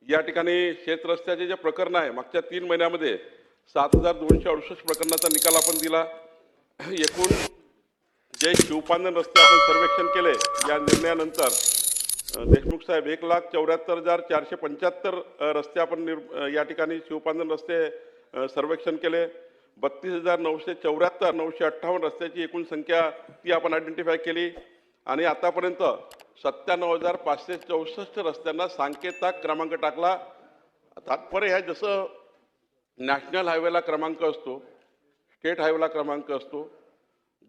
या ठिकाणी शेत रस्त्याचे जे प्रकरण आहे मागच्या 3 महिन्यामध्ये 7268 प्रकरणाचा निकाल आपण दिला। एकूण जे शिवपांधन रस्ते आपण सर्वेक्षण केले या निर्णयानंतर देशमुख साहेब 1,74,475 रस्ते आपण या ठिकाणी शिवपांधन रस्ते सर्वेक्षण केले। 32,974 958 रस्त्याची एकूण संख्या ती आपण आयडेंटिफाय केली आणि आतापर्यंत 97,564 रस्त्यांना सांकेताक क्रमांक टाकला। तात्पर्य आहे जसं नॅशनल हायवेला क्रमांक असतो, स्टेट हायवेला क्रमांक असतो,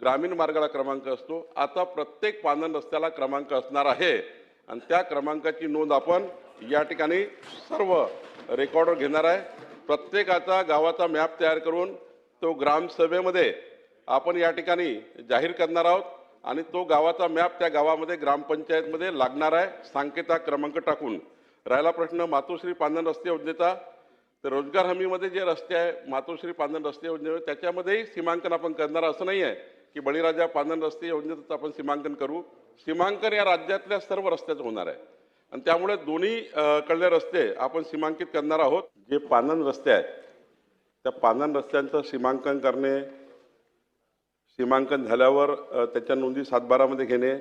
ग्रामीण मार्गाला क्रमांक असतो, आता प्रत्येक पांधन रस्त्याला क्रमांक असणार आहे आणि त्या क्रमांकाची नोंद आपण या ठिकाणी सर्व रेकॉर्डवर घेणार आहे। प्रत्येकाचा गावाचा मॅप तयार करून तो ग्रामसभेमध्ये आपण या ठिकाणी जाहीर करणार आहोत आणि तो गावाचा मॅप त्या गावामध्ये ग्रामपंचायतमध्ये लागणार आहे सांकेताक क्रमांक टाकून। राहिला प्रश्न मातोश्री पांधन रस्ते योजनेचा, तर रोजगार हमीमध्ये जे रस्ते आहे मातोश्री पांधन रस्ते योजनेमध्ये त्याच्यामध्येही सीमांकन आपण करणार, असं नाही आहे की बळीराजा पांधन रस्ते योजनेचं आपण सीमांकन करू। सीमांकन या राज्यातल्या सर्व रस्त्याचं होणार आहे आणि त्यामुळे दोन्ही कडले रस्ते आपण सीमांकित करणार आहोत। जे पांधन रस्ते आहेत त्या पांधन रस्त्यांचं सीमांकन करणे, सीमांकन झाल्यावर त्याच्या नोंदी 7/12 घेणे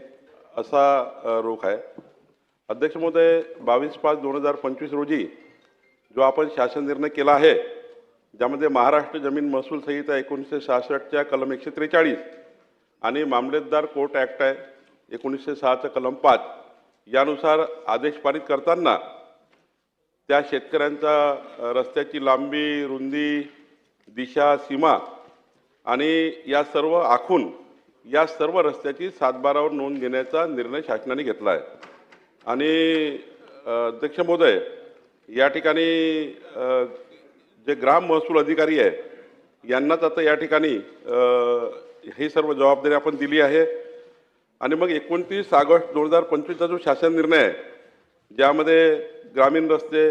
असा रोख आहे। अध्यक्ष महोदय, 22/5/2025 रोजी जो आपण शासन निर्णय केला आहे ज्यामध्ये महाराष्ट्र जमीन महसूल संहिता 1966च्या कलम 143 आणि मामलेदार कोर्ट ॲक्ट आहे 1906चा कलम 5 यानुसार आदेश पारित करताना त्या शेतकऱ्यांचा रस्त्याची लांबी, रुंदी, दिशा, सीमा आणि या सर्व आखून या सर्व रस्त्याची 7/12वर नोंद घेण्याचा निर्णय शासनाने घेतला आहे। आणि अध्यक्ष महोदय, या ठिकाणी जे ग्राम महसूल अधिकारी आहे यांनाच आता या ठिकाणी ही सर्व जबाबदारी आपण दिली आहे आणि मग 29 ऑगस्ट 2025चा जो शासन निर्णय आहे ज्यामध्ये ग्रामीण रस्ते,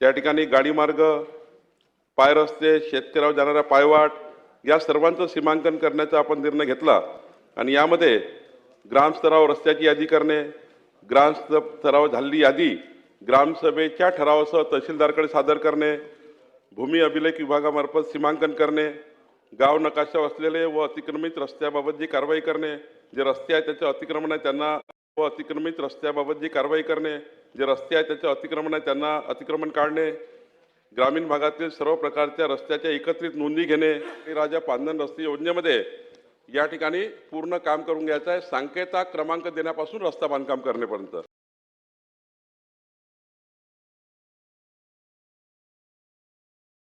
त्या ठिकाणी गाडीमार्ग, पाय रस्ते, शेतकऱ्यावर जाणाऱ्या पायवाट या सर्वांचं सीमांकन करण्याचा आपण निर्णय घेतला आणि यामध्ये ग्रामस्तरावर रस्त्याची यादी करणे, ग्रामस्तरावर झालेली यादी ग्रामसभेच्या ठरावासह तहसीलदारकडे सादर करणे, भूमी अभिलेख विभागामार्फत सीमांकन करणे, गाव नकाशा असलेले व अतिक्रमित रस्त्याबाबत जी कारवाई करणे, जे रस्ते आहेत त्याचं अतिक्रमण आहे त्यांना व अतिक्रमित रस्त्याबाबत जी कारवाई करणे, जे रस्ते आहेत त्याचं अतिक्रमण आहे त्यांना अतिक्रमण काढणे, ग्रामीण भागातील सर्व प्रकारच्या रस्त्याच्या एकत्रित नोंदी घेणे, राजा पांधन रस्ते योजनेमध्ये या ठिकाणी पूर्ण काम करून घ्यायचं आहे सांकेताक क्रमांक देण्यापासून रस्ता बांधकाम करण्यापर्यंत।